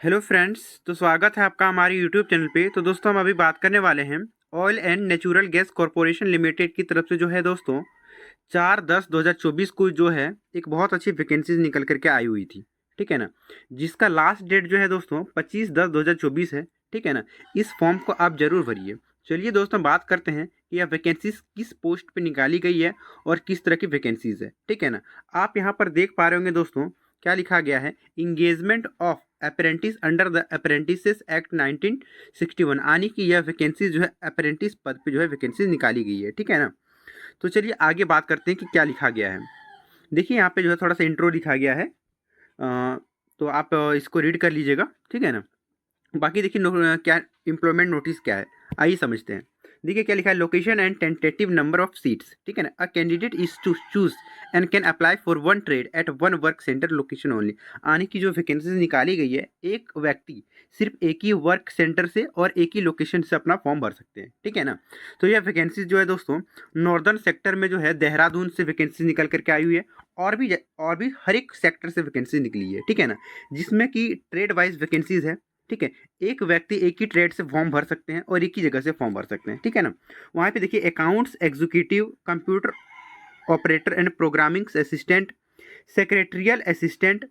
Hello friends. तो स्वागत है आपका हमारे यूट्यूब चैनल पे। तो दोस्तों हम अभी बात करने वाले हैं oil and natural gas corporation limited की तरफ से जो है दोस्तों 4/10/2024 को जो है एक बहुत अच्छी वैकेंसीज निकल करके आई हुई थी। ठीक है ना, जिसका लास्ट डेट जो है दोस्तों 25/10/2024 है। ठीक है ना, इस फॉर्म को आप जरूर भरिए। चलिए दोस्तों बात करते हैं कि यह वैकेंसीज किस पोस्ट पे निकाली गई है और किस तरह की वैकेंसीज है। ठीक है ना, आप यहाँ पर देख पा रहे होंगे दोस्तों क्या लिखा गया है, engagement of apprentice under the apprentices act 1961, यानी कि यह वैकेंसी जो है अप्रेंटिस पद पे जो है वैकेंसी निकाली गई है। ठीक है ना, तो चलिए आगे बात करते हैं कि क्या लिखा गया है। देखिए यहाँ पे जो है थोड़ा सा इंट्रो लिखा गया है, तो आप इसको रीड कर लीजिएगा। ठीक है ना, बाकी देखिए क्या एम्प्लॉयमेंट नोटिस क्या है, आइए समझते हैं। देखिए क्या लिखा है, location and tentative number of seats. ठीक है ना, a candidate is to choose and can apply for one trade at one work centre location only. आने की जो वैकेंसीज निकाली गई है, एक व्यक्ति सिर्फ एक ही वर्क सेंटर से और एक ही लोकेशन से अपना फॉर्म भर सकते हैं। ठीक है ना, तो यह वैकेंसीज जो है दोस्तों नॉर्दर्न सेक्टर में जो है देहरादून से वैकेंसी निकल करके आई हुई है, और भी हर एक सेक्टर से वैकेंसी निकली है। ठीक है ना, जिसमें कि ट्रेड वाइज वैकेंसीज है। ठीक है, एक व्यक्ति एक ही ट्रेड से फॉर्म भर सकते हैं और एक ही जगह से फॉर्म भर सकते हैं। ठीक है ना, वहाँ पे देखिए accounts executive, computer operator and programming assistant, secretarial assistant,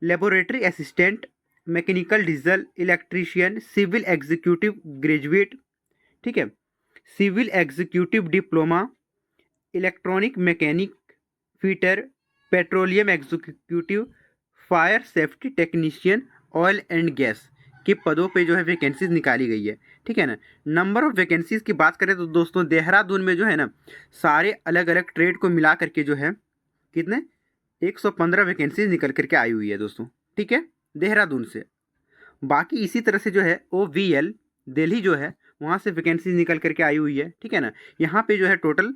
laboratory assistant, mechanical diesel electrician, civil executive graduate. ठीक है, civil executive diploma, electronic mechanic fitter, petroleum executive, fire safety technician, oil and gas के पदों पे जो है vacancies निकाली गई है। ठीक है ना, नंबर ऑफ वैकेंसीज की बात करें तो दोस्तों देहरादून में जो है ना सारे अलग अलग ट्रेड को मिला करके जो है कितने 115 वैकेंसीज निकल करके आई हुई है दोस्तों। ठीक है, देहरादून से। बाकी इसी तरह से जो है OVL दिल्ली जो है वहाँ से वैकेंसी निकल करके आई हुई है। ठीक है ना, यहाँ पे जो है टोटल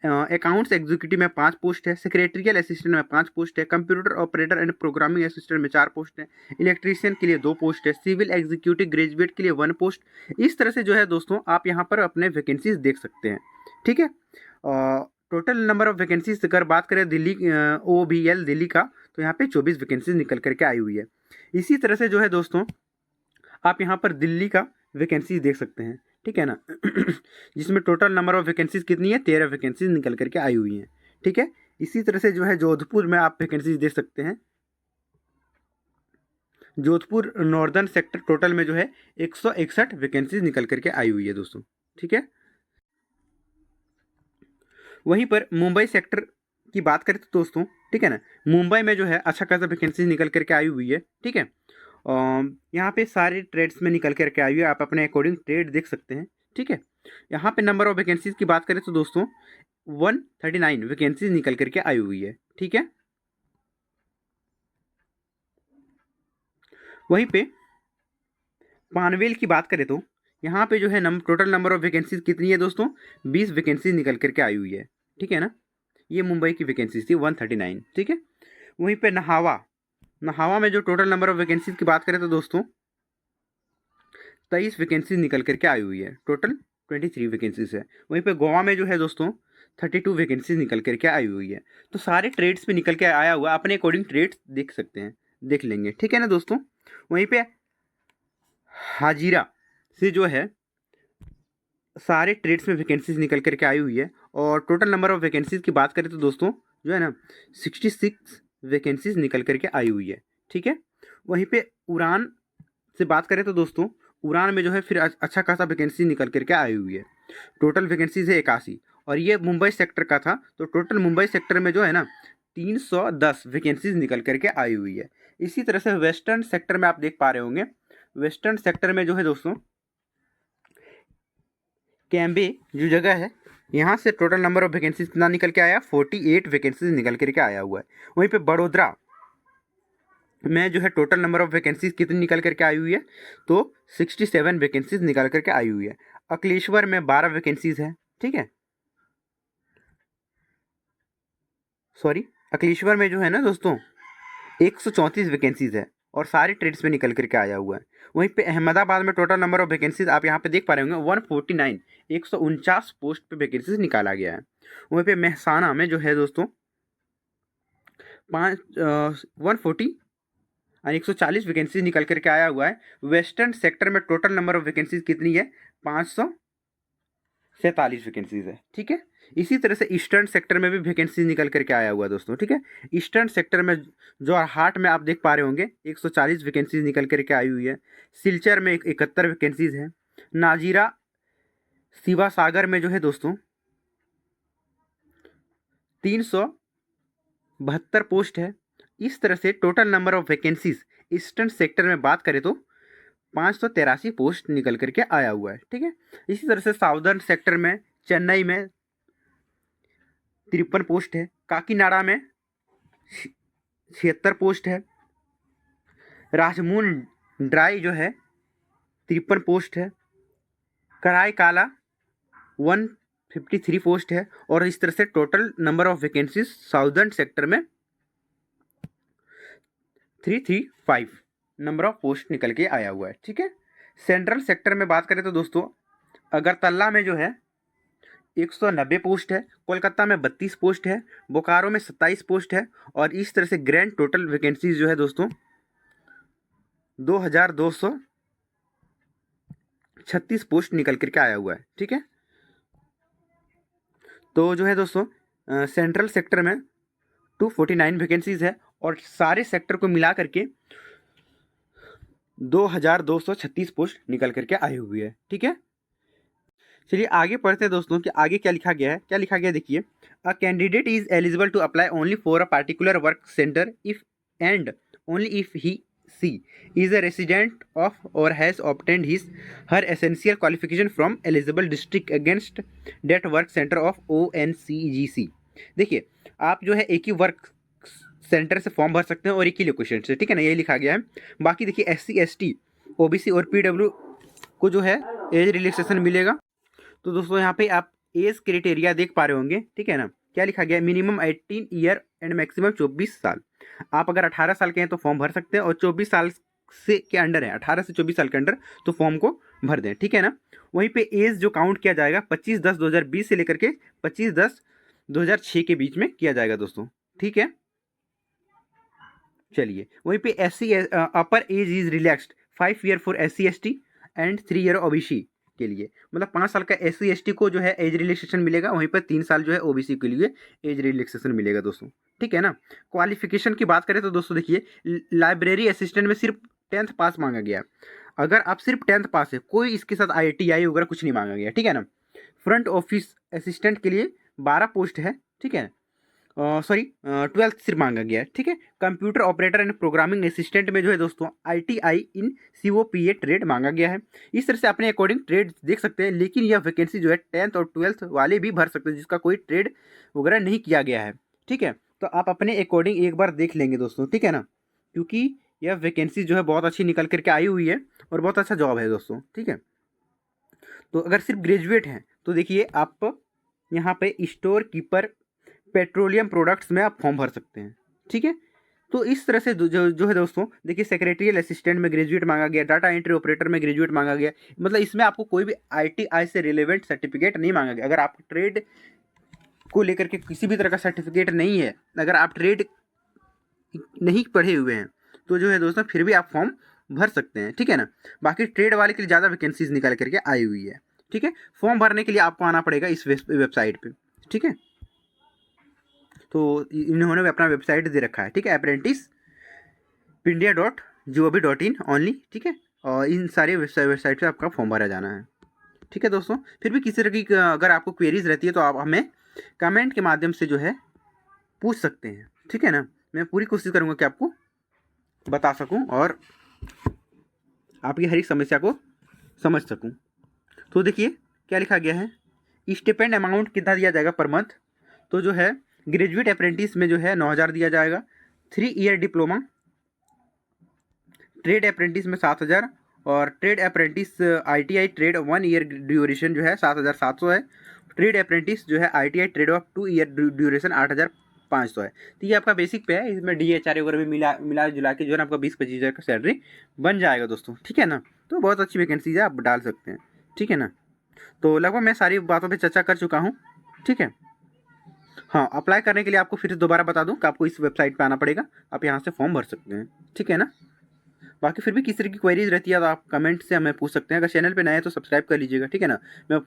अकाउंट्स एग्जीक्यूटिव में 5 पोस्ट है, सेक्रेटरियल असिस्टेंट में 5 पोस्ट है, computer operator and programming assistant में 4 पोस्ट है, इलेक्ट्रीशियन के लिए 2 पोस्ट है, सिविल एग्जीक्यूटिव ग्रेजुएट के लिए 1 पोस्ट। इस तरह से जो है दोस्तों आप यहाँ पर अपने वैकेंसीज देख सकते हैं। ठीक है, टोटल नंबर ऑफ वैकेंसीज अगर बात करें दिल्ली OVL दिल्ली का, तो यहाँ पे 24 वैकेंसीज निकल करके आई हुई है। इसी तरह से जो है दोस्तों आप यहाँ पर दिल्ली का वैकेंसी देख सकते हैं। ठीक है ना, जिसमें टोटल नंबर ऑफ वैकेंसीज कितनी है, 13 वैकेंसीज निकल करके आई हुई हैं। ठीक है, इसी तरह से जो है जोधपुर में आप वैकेंसीज देख सकते हैं। जोधपुर नॉर्दर्न सेक्टर टोटल में जो है 161 वैकेंसीज निकल करके आई हुई है दोस्तों। ठीक है, वहीं पर मुंबई सेक्टर की बात करें तो दोस्तों ठीक है ना, मुंबई में जो है अच्छा खासा वैकेंसी निकल करके आई हुई है। ठीक है, यहाँ पे सारे ट्रेड्स में निकल करके आई हुई है, आप अपने अकॉर्डिंग ट्रेड देख सकते हैं। ठीक है, यहाँ पे नंबर ऑफ वैकेंसीज की बात करें तो दोस्तों 139 वैकेंसीज निकल करके आई हुई है। ठीक है, वहीं पे पानवेल की बात करें तो यहाँ पे जो है टोटल नंबर ऑफ वैकेंसीज कितनी है दोस्तों, 20 वैकेंसीज निकल करके आई हुई है। ठीक है ना, ये मुंबई की वैकेंसीज थी 139। ठीक है, वहीं पे नहावा नहावा में जो टोटल नंबर ऑफ वैकेंसीज की बात करें तो दोस्तों 23 वैकेंसीज निकल करके आई हुई है, टोटल 23 वैकेंसीज है। वहीं पे गोवा में जो है दोस्तों 32 वैकेंसीज निकल करके आई हुई है। तो सारे ट्रेड्स पे निकल के आया हुआ, अपने अकॉर्डिंग ट्रेड्स देख सकते हैं, देख लेंगे। ठीक है ना दोस्तों, वहीं पे हाजीरा से जो है सारे ट्रेड्स में वैकेंसीज निकल करके आई हुई है, और टोटल नंबर ऑफ वैकेंसीज की बात करें तो दोस्तों जो है ना 66 वैकेंसीज निकल करके आई हुई है। ठीक है, वहीं पे उड़ान से बात करें तो दोस्तों उड़ान में जो है फिर अच्छा खासा वैकेंसी निकल करके आई हुई है, टोटल वैकेंसीज है 81, और ये मुंबई सेक्टर का था। तो टोटल मुंबई सेक्टर में जो है ना 310 वैकेंसीज निकल करके आई हुई है। इसी तरह से वेस्टर्न सेक्टर में आप देख पा रहे होंगे, वेस्टर्न सेक्टर में जो है दोस्तों कैम्बे जो जगह है, यहाँ से टोटल नंबर ऑफ वैकेंसीज कितना निकल के आया, 48 वैकेंसीज निकल करके आया हुआ है। वहीं पे बड़ोदरा में जो है टोटल नंबर ऑफ वैकेंसीज कितनी निकल करके आई हुई है, तो 67 वैकेंसीज निकल करके आई हुई है। अकलेश्वर में 12 वैकेंसीज है। ठीक है, सॉरी, अकलेश्वर में जो है ना दोस्तों 134 वैकेंसीज है, और सारे ट्रेड्स में निकल करके आया हुआ है। वहीं पे अहमदाबाद में टोटल नंबर ऑफ वैकेंसीज आप यहाँ पे देख पा रहे होंगे 149, 149 पोस्ट पे वैकेंसीज निकाला गया है। वहीं पे मेहसाना में जो है दोस्तों 140 और 140 वैकेंसीज निकल करके आया हुआ है। वेस्टर्न सेक्टर में टोटल नंबर ऑफ वैकेंसीज कितनी है? 547 वैकेंसीज है। ठीक है, इसी तरह से ईस्टर्न सेक्टर में भी वैकेंसीज निकल करके आया हुआ है दोस्तों। ठीक है, ईस्टर्न सेक्टर में जो हाट में आप देख पा रहे होंगे 140 वैकेंसीज निकल करके आई हुई है। सिलचर में 71 वैकेंसीज है। नाजीरा शिवा सागर में जो है दोस्तों 372 पोस्ट है। इस तरह से total number of vacancies eastern sector में बात करें तो 583 पोस्ट निकल करके आया हुआ है। ठीक है, इसी तरह से साउदर्न सेक्टर में चेन्नई में 53 पोस्ट है। काकीनाडा में 76 पोस्ट है। राजमून ड्राई जो है 53 पोस्ट है। कराई काला 153 पोस्ट है। और इस तरह से total number of vacancies southern sector में 335 नंबर ऑफ पोस्ट निकल के आया हुआ है। ठीक है, सेंट्रल सेक्टर में बात करें तो दोस्तों अगरतला में जो है 190 पोस्ट है। कोलकाता में 32 पोस्ट है। बोकारो में 27 पोस्ट है। और इस तरह से ग्रैंड टोटल वैकेंसीज जो है दोस्तों 2236 पोस्ट निकल करके आया हुआ है। ठीक है, तो जो है दोस्तों सेंट्रल सेक्टर में 249 वैकेंसीज है और सारे सेक्टर को मिला करके 2236 पोस्ट निकल करके आई हुई है। ठीक है, चलिए आगे पढ़ते हैं दोस्तों कि आगे क्या लिखा गया है। क्या लिखा गया देखिए, a candidate is eligible to apply only for a particular work centre if and only if he see is a resident of or has obtained her essential qualification from eligible district against that work center of ONCGC। देखिए आप जो है एक ही work centre से form भर सकते हैं और एक ही लोकेशन से। ठीक है ना, ये लिखा गया है। बाकी देखिए SC ST OBC और PW को जो है एज रिलैक्सेशन मिलेगा। तो दोस्तों यहाँ पे आप एज क्राइटेरिया देख पा रहे होंगे। ठीक है ना, क्या लिखा गया है, मिनिमम 18 ईयर एंड मैक्सिमम 24 साल। आप अगर 18 साल के हैं तो फॉर्म भर सकते हैं और 24 साल से के अंडर है, 18 से 24 साल के अंडर, तो फॉर्म को भर दें। ठीक है ना, वहीं पे एज जो काउंट किया जाएगा 25/10/2020 से लेकर के 25/10/2006 के बीच में किया जाएगा दोस्तों। ठीक है, चलिए वहीं पे SC upper as is relaxed 5 year for SC ST and 3 year OBC के लिए, मतलब 5 साल का SC ST को जो है एज रिलैक्सेशन मिलेगा, वहीं पर 3 साल जो है OBC के लिए एज रिलैक्सेशन मिलेगा दोस्तों। ठीक है ना, क्वालिफिकेशन की बात करें तो दोस्तों देखिए लाइब्रेरी असिस्टेंट में सिर्फ 10th पास मांगा गया। अगर आप सिर्फ 10th पास है, कोई इसके साथ IITI वगैरह कुछ नहीं मांगा गया। ठीक है ना, फ्रंट ऑफिस असिस्टेंट के लिए 12 पोस्ट है। ठीक है, सॉरी 12th सिर्फ मांगा गया है। ठीक है, computer operator and programming assistant में जो है दोस्तों ITI इन COPA ट्रेड मांगा गया है। इस तरह से अपने अकॉर्डिंग ट्रेड देख सकते हैं, लेकिन यह वैकेंसी जो है 10th और 12th वाले भी भर सकते हैं जिसका कोई ट्रेड वगैरह नहीं किया गया है। ठीक है, तो आप अपने अकॉर्डिंग एक बार देख लेंगे दोस्तों। ठीक है ना, क्योंकि यह वैकेंसी जो है बहुत अच्छी निकल करके आई हुई है और बहुत अच्छा जॉब है दोस्तों। ठीक है, तो अगर सिर्फ ग्रेजुएट हैं तो देखिए आप यहाँ पे स्टोर कीपर पेट्रोलियम प्रोडक्ट्स में आप फॉर्म भर सकते हैं। ठीक है, तो इस तरह से जो है दोस्तों देखिए सेक्रेटरियल असिस्टेंट में ग्रेजुएट मांगा गया, डाटा एंट्री ऑपरेटर में ग्रेजुएट मांगा गया। मतलब इसमें आपको कोई भी ITI से रिलेवेंट सर्टिफिकेट नहीं मांगा गया। अगर आप ट्रेड को लेकर के किसी भी तरह का सर्टिफिकेट नहीं है, अगर आप ट्रेड नहीं पढ़े हुए हैं तो जो है दोस्तों फिर भी आप फॉर्म भर सकते हैं। ठीक है ना, बाकी ट्रेड वाले के लिए ज़्यादा वैकेंसीज निकल करके आई हुई है। ठीक है, फॉर्म भरने के लिए आपको आना पड़ेगा इस वेबसाइट पे। ठीक है, तो इन्होंने अपना वेबसाइट दे रखा है। ठीक है, apprenticepindia.gov.in ओनली। ठीक है, और इन सारे वेबसाइट पे आपका फॉर्म भरा जाना है। ठीक है दोस्तों, फिर भी किसी तरह की अगर आपको क्वेरीज रहती है तो आप हमें कमेंट के माध्यम से जो है पूछ सकते हैं। ठीक है ना, मैं पूरी कोशिश करूँगा कि आपको बता सकूँ और आपकी हर एक समस्या को समझ सकूँ। तो देखिए क्या लिखा गया है, स्टिपेंड अमाउंट कितना दिया जाएगा पर मंथ। तो जो है ग्रेजुएट अप्रेंटिस में जो है 9,000 दिया जाएगा। 3 ईयर डिप्लोमा, ट्रेड अप्रेंटिस में 7,000 और trade apprentice ITI trade 1 year duration जो है 7,700 है। ट्रेड अप्रेंटिस जो है ITI trade off 2 year duration 8,500 है। तो ये आपका बेसिक पे है, इसमें DHR वगैरह भी मिला जुला के जो है ना आपका 20-25 हज़ार का सैलरी बन जाएगा दोस्तों। ठीक है ना, तो बहुत अच्छी वैकेंसी है, आप डाल सकते हैं। ठीक है ना, तो लगभग मैं सारी बातों पे चर्चा कर चुका हूँ। ठीक है, हाँ अप्लाई करने के लिए आपको फिर से दोबारा बता दूं कि आपको इस वेबसाइट पे आना पड़ेगा, आप यहाँ से फॉर्म भर सकते हैं। ठीक है ना। बाकी फिर भी किसी तरह की क्वेरीज रहती है तो आप कमेंट से हमें पूछ सकते हैं। अगर चैनल पे नए हैं तो सब्सक्राइब कर लीजिएगा, ठीक है ना। मैं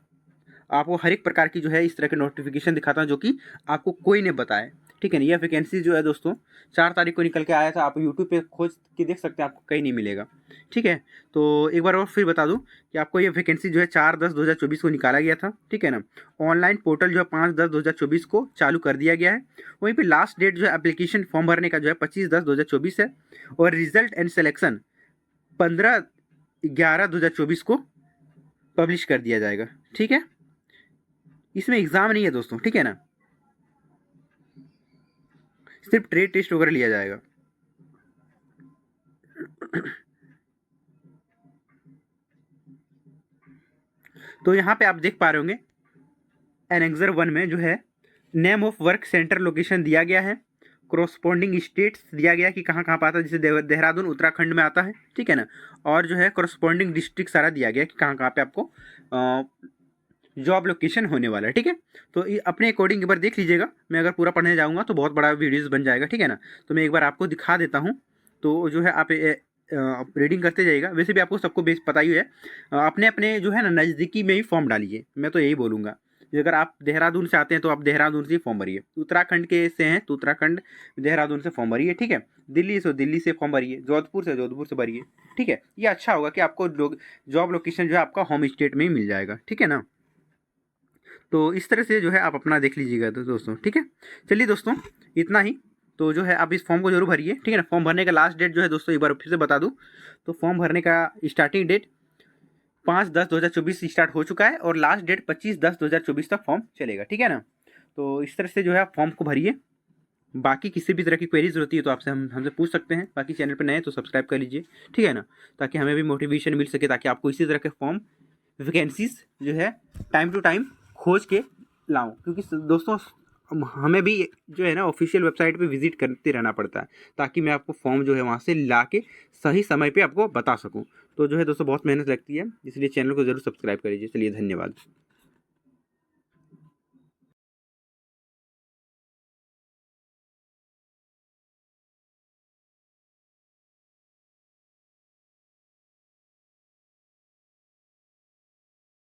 आपको हर एक प्रकार की जो है इस तरह के नोटिफिकेशन दिखाता हूँ जो कि आपको कोई नहीं बताए, ठीक है ना। यह वैकेंसी जो है दोस्तों 4 तारीख को निकल के आया था, आप यूट्यूब पे खोज के देख सकते हैं, आपको कहीं नहीं मिलेगा, ठीक है। तो एक बार और फिर बता दूं कि आपको ये वैकेंसी जो है 4/10/2024 को निकाला गया था, ठीक है ना। ऑनलाइन पोर्टल जो है 5/10/2024 को चालू कर दिया गया है। वहीं पे लास्ट डेट जो है एप्लीकेशन फॉर्म भरने का जो है 25/10/2024 है, और रिजल्ट एंड सिलेक्शन 15/11/2024 को पब्लिश कर दिया जाएगा, ठीक है। इसमें एग्ज़ाम नहीं है दोस्तों, ठीक है ना, सिर्फ ट्रेड टेस्ट वगैरह लिया जाएगा। तो यहाँ पे आप देख पा रहे होंगे एनेक्सर 1 में जो है name of work centre location दिया गया है, कोरोस्पोंडिंग स्टेट्स दिया गया कि कहाँ कहाँ पर आता है, जैसे देहरादून उत्तराखंड में आता है, ठीक है ना। और जो है कोरोस्पोंडिंग डिस्ट्रिक्ट सारा दिया गया कि कहाँ कहाँ पे आपको जॉब लोकेशन होने वाला है, ठीक है। तो अपने अकॉर्डिंग एक बार देख लीजिएगा। मैं अगर पूरा पढ़ने जाऊँगा तो बहुत बड़ा वीडियोज़ बन जाएगा, ठीक है ना। तो मैं एक बार आपको दिखा देता हूँ, तो जो है आप रीडिंग करते जाइएगा। वैसे भी आपको सबको बेस पता ही है, अपने अपने जो है ना नज़दीकी में ही फॉर्म डालिए, मैं तो यही बोलूँगा। अगर आप देहरादून से आते हैं तो आप देहरादून से ही फॉर्म भरिए, उत्तराखंड के से हैं तो उत्तराखंड देहरादून से फॉर्म भरिए, ठीक है। दिल्ली से दिल्ली से फॉर्म भरिए, जोधपुर से जोधपुर से भरिए, ठीक है। ये अच्छा होगा कि आपको जॉब लोकेशन जो है आपका होम स्टेट में ही मिल जाएगा, ठीक है ना। तो इस तरह से जो है आप अपना देख लीजिएगा तो दोस्तों, ठीक है। चलिए दोस्तों, इतना ही। तो जो है आप इस फॉर्म को जरूर भरिए, ठीक है ना। फॉर्म भरने का लास्ट डेट जो है दोस्तों एक बार फिर से बता दूं, तो फॉर्म भरने का स्टार्टिंग डेट 5/10/2024 स्टार्ट हो चुका है, और लास्ट डेट 25/10/2024 तक फॉर्म चलेगा, ठीक है ना। तो इस तरह से जो है आप फॉर्म को भरिए। बाकी किसी भी तरह की क्वेरीज होती है तो आपसे हमसे पूछ सकते हैं। बाकी चैनल पर नए हैं तो सब्सक्राइब कर लीजिए, ठीक है ना, ताकि हमें भी मोटिवेशन मिल सके, ताकि आपको इसी तरह के फॉर्म वैकेंसीज जो है टाइम टू टाइम खोज के लाऊं। क्योंकि दोस्तों हमें भी जो है ना ऑफिशियल वेबसाइट पे विजिट करते रहना पड़ता है, ताकि मैं आपको फॉर्म जो है वहाँ से ला के सही समय पे आपको बता सकूं। तो जो है दोस्तों बहुत मेहनत लगती है, इसलिए चैनल को ज़रूर सब्सक्राइब कर लीजिए। चलिए धन्यवाद।